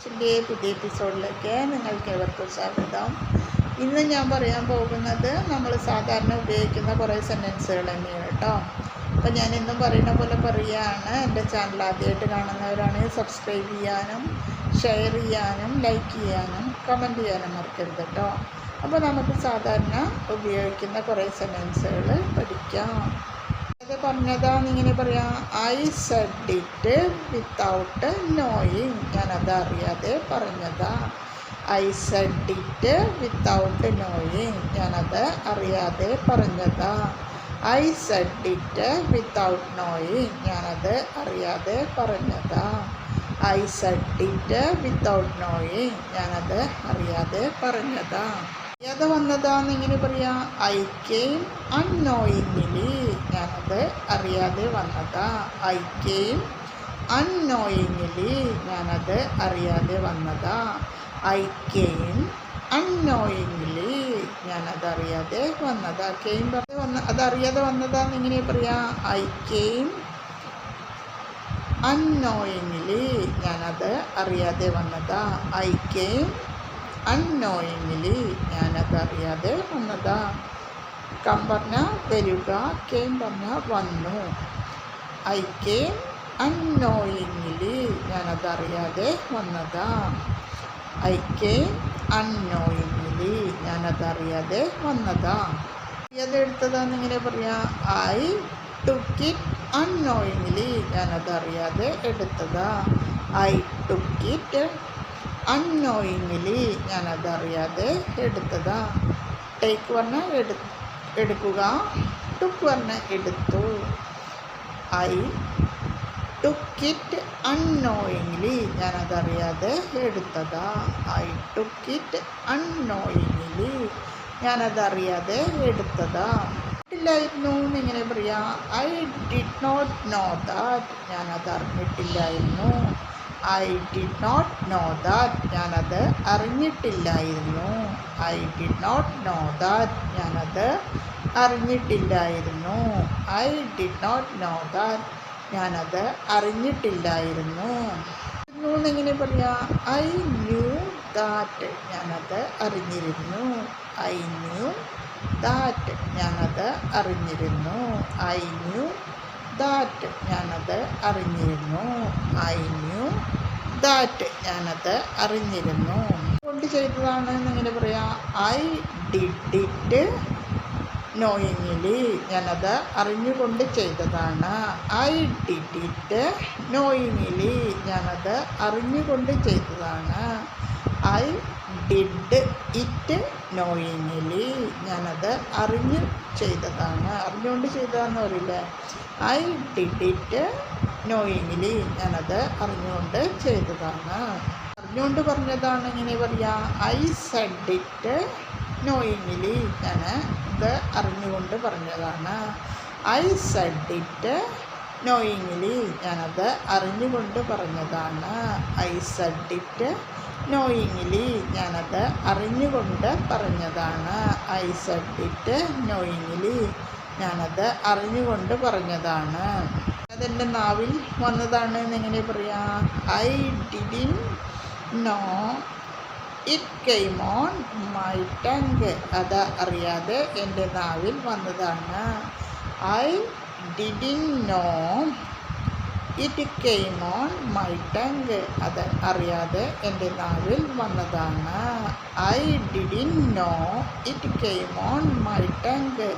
എൻ്റെ പുതിയ എപ്പിസോഡിലേക്ക് നിങ്ങൾക്ക് ഏവർക്കും സ്വാഗതം. ഇന്ന് ഞാൻ പറയാൻ പോകുന്നത് നമ്മൾ സാധാരണ ഉപയോഗിക്കുന്ന കുറേ സെൻറ്റൻസുകൾ തന്നെയാണ് കേട്ടോ. അപ്പോൾ ഞാൻ ഇന്നും പറയുന്ന പോലെ പറയുകയാണ്. എൻ്റെ ചാനൽ ആദ്യമായിട്ട് കാണുന്നവരാണെങ്കിൽ സബ്സ്ക്രൈബ് ചെയ്യാനും ഷെയർ ചെയ്യാനും ലൈക്ക് ചെയ്യാനും കമൻറ്റ് ചെയ്യാനും മറക്കരുത് കേട്ടോ. അപ്പോൾ നമുക്ക് സാധാരണ ഉപയോഗിക്കുന്ന കുറേ സെൻറ്റൻസുകൾ പഠിക്കാം. അത് പറഞ്ഞതാണ് ഇങ്ങനെ പറയാം. I said it without knowing. ഞാനത് അറിയാതെ പറഞ്ഞതാ. I said it without knowing. ഞാനത് അറിയാതെ പറഞ്ഞതാ. I said it without knowing. ഞാനത് അറിയാതെ പറഞ്ഞതാ. I said it without knowing. ഞാനത് അറിയാതെ പറഞ്ഞതാ. അറിയാതെ വന്നതാന്ന് ഇങ്ങനെ പറയാം. I came unknowingly. ഞാനത് അറിയാതെ വന്നതാ. I came unknowingly. ഞാനത് അറിയാതെ വന്നതാ. I came unknowingly. ഞാനത് അറിയാതെ വന്നതാ. കെയിം അതറിയാതെ വന്നതാന്ന് ഇങ്ങനെ പറയാം. I came unknowingly. ഞാനത് അറിയാതെ വന്നതാ. I came unknowingly. ഞാനത് അറിയാതെ വന്നതാ. കം പറഞ്ഞാൽ വരിക, കെയിം പറഞ്ഞാൽ വന്നു. I came unknowingly. ഞാനത് അറിയാതെ വന്നതാ. I came unknowingly. ഞാനത് അറിയാതെ വന്നതാ. അറിയാതെ എടുത്തതാന്ന് ഇങ്ങനെ പറയാം. I took it unknowingly. ഞാനത് അറിയാതെ എടുത്തതാ. I took it unknowingly. ഞാനത് അറിയാതെ എടുത്തതാ. ടേക്ക് പറഞ്ഞാൽ എടുക്കുക, ടുക്ക് പറഞ്ഞാൽ എടുത്തു. I took it unknowingly. ഞാനത് അറിയാതെ എടുത്തതാ. I took it unknowingly. ഞാനത് അറിയാതെ എടുത്തതാ. ില്ലായിരുന്നു എന്നിങ്ങനെ പറയാം. I did not know that. ഞാനത് അറിഞ്ഞിട്ടില്ലായിരുന്നു. I did not know that. ഞാനത് അറിഞ്ഞിട്ടില്ലായിരുന്നു. I did not know that. ഞാനത് അറിഞ്ഞിട്ടില്ലായിരുന്നു. I did not know that. ഞാനത് അറിഞ്ഞിട്ടില്ലായിരുന്നു. എന്നെങ്ങനെ പറയാം. I knew that. ഞാനത് അറിഞ്ഞിരുന്നു. I knew that. ഞാനത് അറിഞ്ഞിരുന്നു. I knew that. ഞാനത് അറിഞ്ഞിരുന്നു. I knew that. ഞാനത് അറിഞ്ഞിരുന്നു. കൊണ്ട് ചെയ്തതാണ് എന്നിങ്ങനെ പറയാം. I did it knowingly. ഞാനത് അറിഞ്ഞുകൊണ്ട് ചെയ്തതാണ്. I did it knowingly. ഞാനത് അറിഞ്ഞുകൊണ്ട് ചെയ്തതാണ്. I did it knowingly. ഞാനത് അറിഞ്ഞു ചെയ്തതാണ്. അറിഞ്ഞുകൊണ്ട് ചെയ്തതാണെന്ന് പറയില്ലേ. I did it knowingly. ഞാനത് അറിഞ്ഞുകൊണ്ട് ചെയ്തതാണ്. അറിഞ്ഞുകൊണ്ട് പറഞ്ഞതാണ് ഇങ്ങനെ പറയാം. I said it knowingly. ഞാൻ ഇത് അറിഞ്ഞുകൊണ്ട് പറഞ്ഞതാണ്. I said it knowingly. ഞാനത് അറിഞ്ഞുകൊണ്ട് പറഞ്ഞതാണ്. I said it knowingly. ഞാനത് അറിഞ്ഞുകൊണ്ട് പറഞ്ഞതാണ്. I said it knowingly. ഞാനത് അറിഞ്ഞുകൊണ്ട് പറഞ്ഞതാണ്. അതെൻ്റെ നാവിൽ വന്നതാണ് എന്നെങ്ങനെ പറയാം. I didn't know it came on my tongue. അത് അറിയാതെ എൻ്റെ നാവിൽ വന്നതാണ്. I didn't know it came on my tongue. അത് അറിയാതെ എൻ്റെ നാവിൽ വന്നതാണ്. I didn't know it came on my tongue.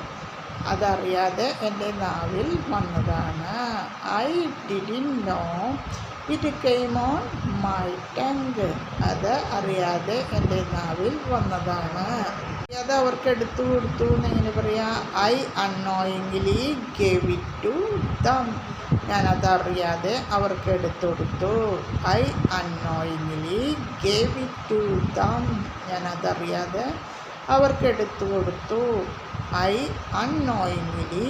അതറിയാതെ എൻ്റെ നാവിൽ വന്നതാണ്. I didn't know it came on my tongue. അത് അറിയാതെ എൻ്റെ നാവിൽ വന്നതാണ്. അത് അവർക്ക് എടുത്തു കൊടുത്തു എന്നെങ്ങനെ പറയാം. I unknowingly gave it to them. ഞാനത് അറിയാതെ അവർക്ക് എടുത്തു കൊടുത്തു. I unknowingly gave it to them. ഞാനതറിയാതെ അവർക്ക് എടുത്തു കൊടുത്തു. I unknowingly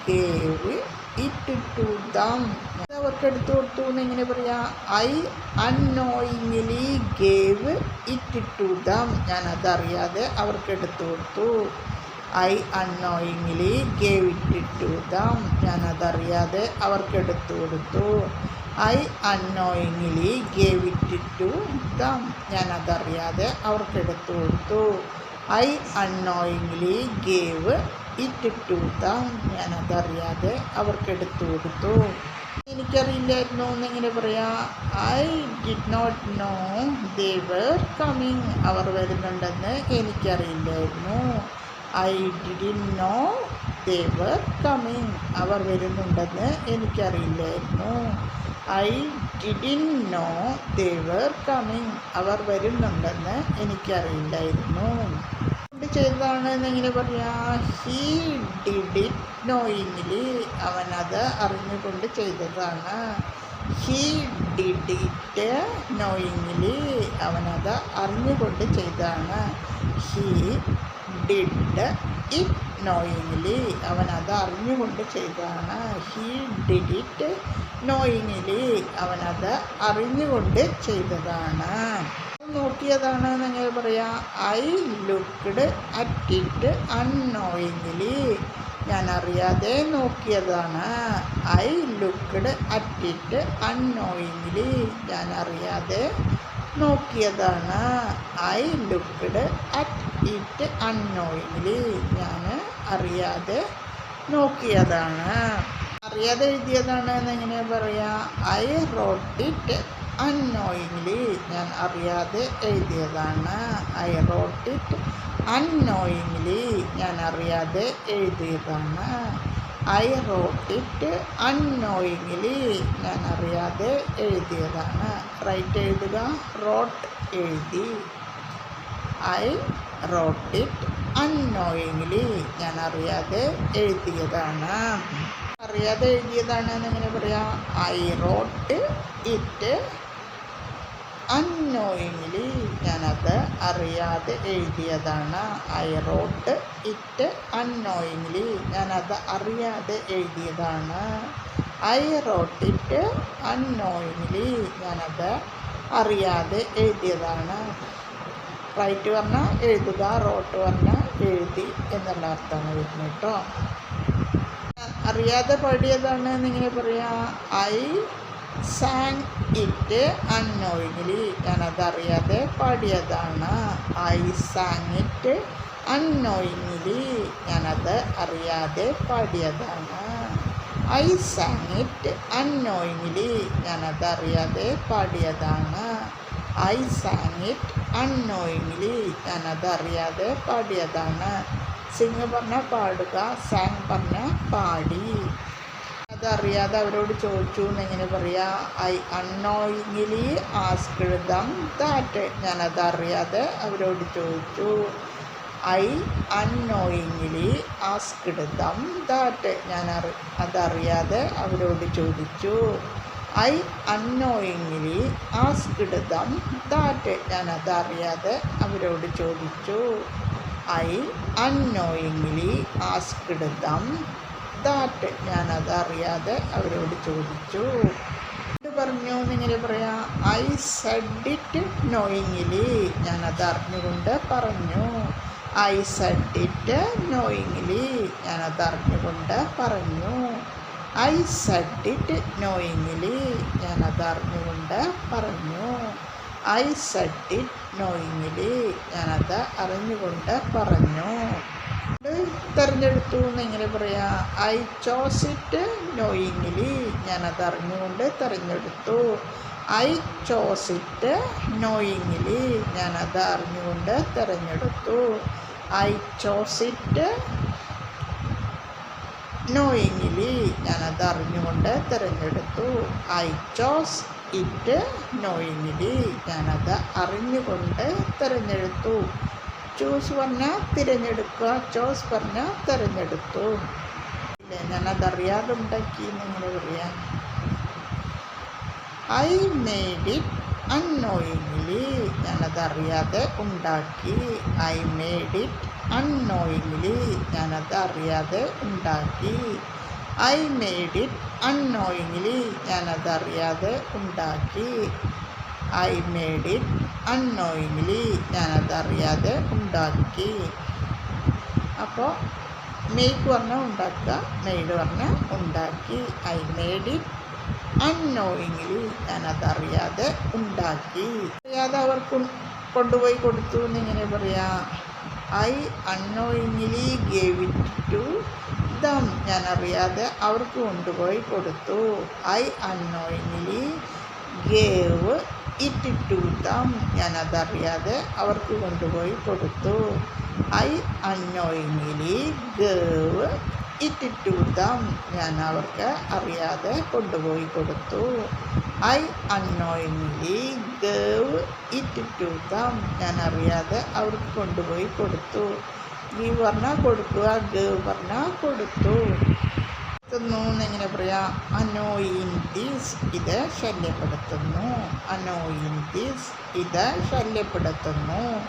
gave it to them. അവർക്ക് എടുത്തു കൊടുത്തു എന്നെങ്ങനെ പറയാം. I unknowingly gave it to them. ഞാനതറിയാതെ അവർക്ക് എടുത്തു കൊടുത്തു. I unknowingly gave it to them. ഞാനതറിയാതെ അവർക്ക് എടുത്തു കൊടുത്തു. I unknowingly gave it to them. ഞാനതറിയാതെ അവർക്ക് എടുത്തു കൊടുത്തു. I unknowingly gave it to them. ഞാനതറിയാതെ അവർക്ക് എടുത്തു കൊടുത്തു. എനിക്കറിയില്ലായിരുന്നു എന്നിങ്ങനെ പറയാം. I did not know they were coming. അവർ വരുന്നുണ്ടെന്ന് എനിക്കറിയില്ലായിരുന്നു. I didn't know they were coming. അവർ വരുന്നുണ്ടെന്ന് എനിക്കറിയില്ലായിരുന്നു. I didn't know they were coming. അവർ വരുന്നുണ്ടെന്ന് എനിക്കറിയില്ലായിരുന്നു. ചെയ്തതാണ് എന്നിങ്ങനെ പറയാം. He did it knowingly. അവനത് അറിഞ്ഞുകൊണ്ട് ചെയ്തതാണ്. He did it knowingly. അവനത് അറിഞ്ഞുകൊണ്ട് ചെയ്തതാണ്. He did it knowingly. അവനത് അറിഞ്ഞുകൊണ്ട് ചെയ്തതാണ്. He did it knowingly. അവനത് അറിഞ്ഞുകൊണ്ട് ചെയ്തതാണ്. നോക്കിയതാണ് നിങ്ങൾ പറയാം. I looked at it unknowingly. ഞാൻ അറിയാതെ നോക്കിയതാണ്. I looked at it unknowingly. ഞാൻ അറിയാതെ നോക്കിയതാണ്. I looked at it unknowingly. ഞാൻ അറിയാതെ നോക്കിയതാണ്. അറിയാതെ എഴുതിയതാണ് എന്നെങ്ങനെ പറയാം. I wrote it unknowingly. ഞാൻ അറിയാതെ എഴുതിയതാണ്. I wrote it unknowingly. ഞാൻ അറിയാതെ എഴുതിയതാണ്. I wrote it unknowingly. ഞാൻ അറിയാതെ എഴുതിയതാണ്. റൈറ്റ് എഴുതുക, റോട്ട് എഴുതി. I wrote it unknowingly. ഞാൻ അറിയാതെ എഴുതിയതാണ്. അറിയാതെ എഴുതിയതാണ് എന്നിങ്ങനെ പറയാം. I wrote it unknowingly. ഞാനത് അറിയാതെ എഴുതിയതാണ്. I wrote it unknowingly. ഞാനത് അറിയാതെ എഴുതിയതാണ്. I wrote it unknowingly. ഞാനത് അറിയാതെ എഴുതിയതാണ്. റൈറ്റ് പറഞ്ഞാൽ എഴുതുക, റോട്ട് പറഞ്ഞാൽ എഴുതി എന്നുള്ള അർത്ഥമാണ് വരുന്നത് കേട്ടോ. അറിയാതെ പാടിയതാണ് എന്നിങ്ങനെ പറയാം. I sang it unknowingly. ഞാനത് അറിയാതെ പാടിയതാണ്. I sang it unknowingly. ഞാനത് അറിയാതെ പാടിയതാണ്. I sang it unknowingly. ഞാനത് അറിയാതെ പാടിയതാണ്. I sang it unknowingly. ഞാനത് അറിയാതെ പാടിയതാണ്. സിംഗ് പറഞ്ഞാൽ പാടുക, സാങ് പറഞ്ഞാൽ പാടി. അതറിയാതെ അവരോട് ചോദിച്ചു എന്നെങ്ങനെ പറയാ. I unknowingly asked them that. ഞാനതറിയാതെ അവരോട് ചോദിച്ചു. I unknowingly asked them that. അതറിയാതെ അവരോട് ചോദിച്ചു. I unknowingly asked them that. ഞാനതറിയാതെ അവരോട് ചോദിച്ചു. I unknowingly asked them that. ഞാനതറിയാതെ അവരോട് ചോദിച്ചു. പറഞ്ഞു എന്നിങ്ങനെ പറയാം. I said it knowingly. ഞാനത് അറിഞ്ഞുകൊണ്ട് പറഞ്ഞു. I said it knowingly. ഞാനത് അറിഞ്ഞുകൊണ്ട് പറഞ്ഞു. I said it knowingly. ഞാനത് അറിഞ്ഞുകൊണ്ട് പറഞ്ഞു. I said it knowingly. ഞാനത് അറിഞ്ഞുകൊണ്ട് പറഞ്ഞു. തിരഞ്ഞെടുത്തു എന്നിങ്ങനെ പറയാം. I chose it knowingly. ഞാനത് അറിഞ്ഞുകൊണ്ട് തിരഞ്ഞെടുത്തു. I chose it knowingly. ഞാനത് അറിഞ്ഞുകൊണ്ട് തിരഞ്ഞെടുത്തു. I chose it knowingly. ഞാനത് അറിഞ്ഞുകൊണ്ട് തിരഞ്ഞെടുത്തു. I chose it knowingly. ഞാനത് അറിഞ്ഞുകൊണ്ട് തിരഞ്ഞെടുത്തു. ചൂസ് പറഞ്ഞാൽ തിരഞ്ഞെടുക്കുക, ചോസ് പറഞ്ഞാൽ തിരഞ്ഞെടുത്തു. ഇല്ലേ, ഞാനതറിയാതെ ഉണ്ടാക്കി എന്നിങ്ങനെ പറയാം. I made it unknowingly. ഞാനതറിയാതെ ഉണ്ടാക്കി. I made it unknowingly. ഞാനതറിയാതെ ഉണ്ടാക്കി. I made it unknowingly. ഞാനതറിയാതെ ഉണ്ടാക്കി. I made it unknowingly. ഞാനതറിയാതെ ഉണ്ടാക്കി. അപ്പോൾ മെയ്ക്ക് പറഞ്ഞാൽ ഉണ്ടാക്കുക, മെയ്ഡ് പറഞ്ഞാൽ ഉണ്ടാക്കി. ഐ മെയ്ഡ് ഇറ്റ് അൺനോയിങ്ലി ഞാനതറിയാതെ ഉണ്ടാക്കി. അറിയാതെ അവർക്ക് കൊണ്ടുപോയി കൊടുത്തു എന്നിങ്ങനെ പറയാം. I unknowingly gave it to them. ഞാൻ അറിയാതെ അവർക്ക് കൊണ്ടുപോയി കൊടുത്തു. I unknowingly gave it to them. ഞാനതറിയാതെ അവർക്ക് കൊണ്ടുപോയി കൊടുത്തു. I unknowingly gave it to them. ഞാൻ അവർക്ക് അറിയാതെ കൊണ്ടുപോയി കൊടുത്തു. I unknowingly gave it to them. ഞാൻ അറിയാതെ അവർക്ക് കൊണ്ടുപോയി കൊടുത്തു. ഗീവ് പറഞ്ഞാൽ കൊടുക്കുക, ഗേവ് പറഞ്ഞാൽ കൊടുത്തു. ുന്നു എന്നെങ്ങനെ പറയാം? Annoying this. ഇത് ശല്യപ്പെടുത്തുന്നു. Annoying this. ഇത് ശല്യപ്പെടുത്തുന്നു.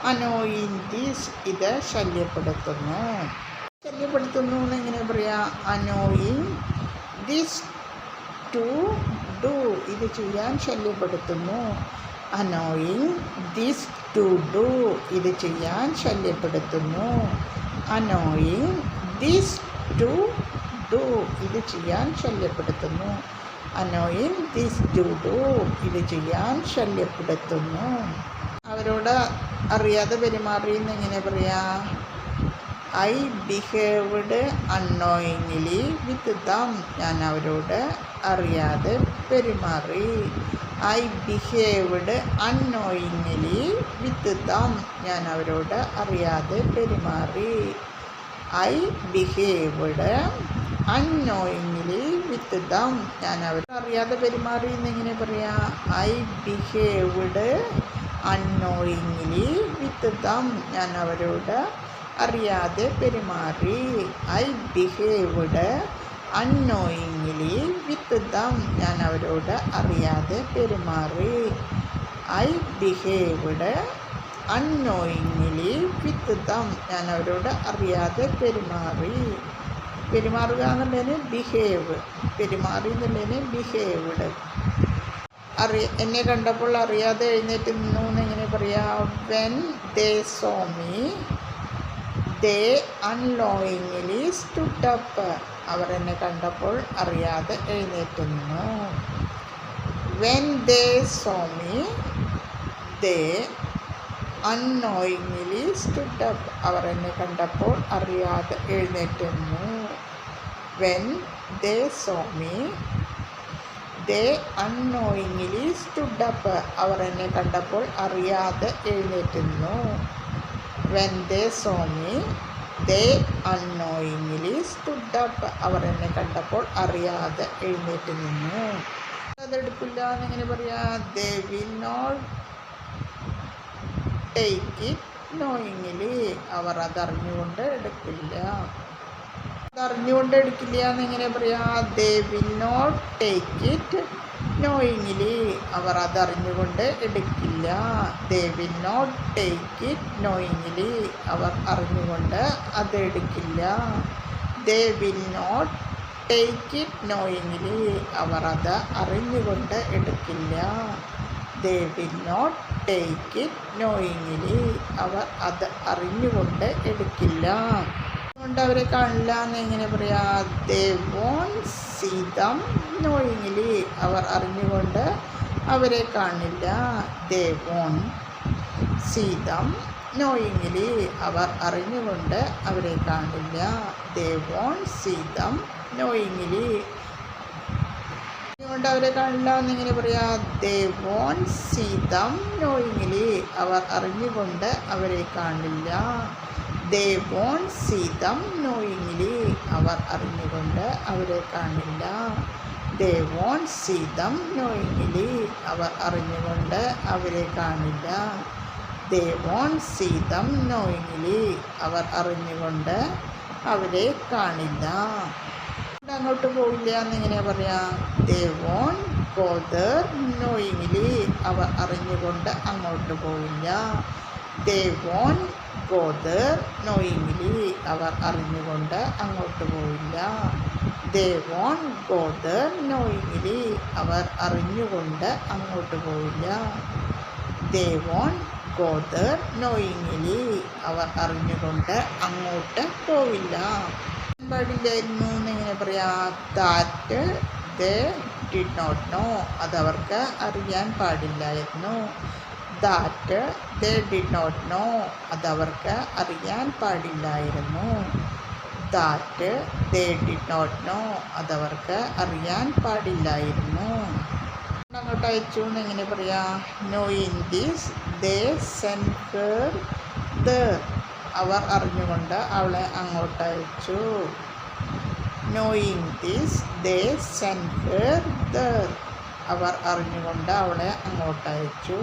Annoying this. ഇത് ശല്യപ്പെടുത്തുന്നു. ശല്യപ്പെടുത്തുന്നു എന്നെങ്ങനെ പറയാം? Annoying this to do. ഇത് ചെയ്യാൻ ശല്യപ്പെടുത്തുന്നു. Annoying this to do. ഇത് ചെയ്യാൻ ശല്യപ്പെടുത്തുന്നു. Annoying this to do. ഇത് ചെയ്യാൻ ശല്യപ്പെടുത്തുന്നു. Annoying this to do. ഇത് ചെയ്യാൻ ശല്യപ്പെടുത്തുന്നു. അവരോട് അറിയാതെ പെരുമാറി എന്നെങ്ങനെ പറയാം? I behaved unknowingly with them. ഞാൻ അവരോട് അറിയാതെ പെരുമാറി. I behaved unknowingly with them. ഞാൻ അവരോട് അറിയാതെ പെരുമാറി. I behaved unknowingly with them. ഞാൻ അവരോട് അറിയാതെ പെരുമാറി എന്നെങ്ങനെ പറയാം? I behaved unknowingly with them. ഞാൻ അവരോട് അറിയാതെ പെരുമാറി. I behaved unknowingly with them. ഞാൻ അവരോട് അറിയാതെ പെരുമാറി. I behaved unknowingly with them. ഞാൻ അവരോട് അറിയാതെ പെരുമാറി. പെരുമാറുക എന്നുള്ളതിന് ബിഹേവ്, പെരുമാറി എന്നുള്ളതിന് ബിഹേവ്ഡ്. എന്നെ കണ്ടപ്പോൾ അറിയാതെ എഴുന്നേറ്റ് നിന്നു എന്നെങ്ങനെ പറയാം? When they saw me they unknowingly stood up. അവർ എന്നെ കണ്ടപ്പോൾ അറിയാതെ എഴുന്നേറ്റ് നിന്നു. When they saw me they unknowingly stood up. അവർ എന്നെ കണ്ടപ്പോൾ അറിയാതെ എഴുന്നേറ്റ് നിന്നു. When they saw me they unknowingly stood up. അവർ എന്നെ കണ്ടപ്പോൾ അറിയാതെ എഴുന്നേറ്റ് നിന്നു. When they saw me they unknowingly stood up. അവർ എന്നെ കണ്ടപ്പോൾ അറിയാതെ എഴുന്നേറ്റ് നിന്നു. അതെടുക്കില്ല എന്നെങ്ങനെ പറയാ? They will not take it knowingly. അവർ അതറിഞ്ഞുകൊണ്ട് എടുക്കില്ല. അതറിഞ്ഞുകൊണ്ട് എടുക്കില്ല എന്നെങ്ങനെ പറയാ? They will not take it knowingly. അവർ അതറിഞ്ഞുകൊണ്ട് എടുക്കില്ല. They will not take it knowingly. അവർ അറിഞ്ഞുകൊണ്ട് അത് എടുക്കില്ല. They will not take it knowingly. അവർ അത് അറിഞ്ഞുകൊണ്ട് എടുക്കില്ല. They will not take it knowingly. അവർ അത് അറിഞ്ഞുകൊണ്ട് എടുക്കില്ല. അതുകൊണ്ട് അവരെ കാണില്ല എന്നെങ്ങനെ പറയാ? They won't see them knowingly. അവർ അറിഞ്ഞുകൊണ്ട് അവരെ കാണില്ല. They won't see them knowingly. അവർ അറിഞ്ഞുകൊണ്ട് അവരെ കാണില്ല. They won't see them knowingly. കൊണ്ട് അവരെ കാണില്ല എന്നിങ്ങനെ പറയാ? They won't see them knowingly. അവർ അറിഞ്ഞുകൊണ്ട് അവരെ കാണില്ല. They won't see them knowingly. അവർ അറിഞ്ഞുകൊണ്ട് അവരെ കാണില്ല. They won't see them knowingly. അവർ അറിഞ്ഞുകൊണ്ട് അവരെ കാണില്ല. They won't see them knowingly. അവർ അറിഞ്ഞുകൊണ്ട് അവരെ കാണില്ല. അങ്ങോട്ട് പോവില്ല എന്നിങ്ങനെ പറയാം? They won't go there knowingly. അവർ അറിഞ്ഞുകൊണ്ട് അങ്ങോട്ട് പോവില്ല. They won't go there knowingly. അവർ അറിഞ്ഞുകൊണ്ട് അങ്ങോട്ട് പോവില്ല. They won't go there knowingly. അവർ അറിഞ്ഞുകൊണ്ട് അങ്ങോട്ട് പോവില്ല. They won't go there knowingly. അവർ അറിഞ്ഞുകൊണ്ട് അങ്ങോട്ട് പോവില്ല. പാടില്ലായിരുന്നു എന്നെങ്ങനെ പറയാം? That they did not know, അതവർക്ക് അറിയാൻ പാടില്ലായിരുന്നു. That they did not know, അതവർക്ക് അറിയാൻ പാടില്ലായിരുന്നു. That they did not know, അതവർക്ക് അറിയാൻ പാടില്ലായിരുന്നു. അങ്ങോട്ട് അയച്ചു എന്ന് എങ്ങനെ പറയാം? Knowing this they send her there, അവർ അറിഞ്ഞുകൊണ്ട് അവളെ അങ്ങോട്ട് അയച്ചു. Knowing this they send her there, അവർ അറിഞ്ഞുകൊണ്ട് അവളെ അങ്ങോട്ട് അയച്ചു.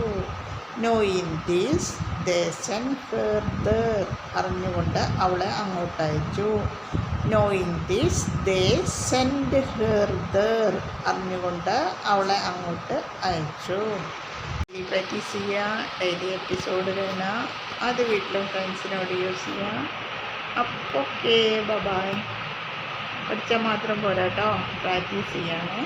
Knowing this they send her there, അറിഞ്ഞുകൊണ്ട് അവളെ അങ്ങോട്ട് അയച്ചു. Knowing this they send her there, അറിഞ്ഞുകൊണ്ട് അവളെ അങ്ങോട്ട് അയച്ചു. ഡെയിലി പ്രാക്ടീസ് ചെയ്യുക, ഡെയിലി എപ്പിസോഡ് കാണുക, അത് വീട്ടിലും ഫ്രണ്ട്സിനോട് യൂസ് ചെയ്യുക. അപ്പോൾ ഓക്കെ, ബൈ. പഠിച്ചാൽ മാത്രം പോരാ കേട്ടോ, പ്രാക്ടീസ് ചെയ്യണേ.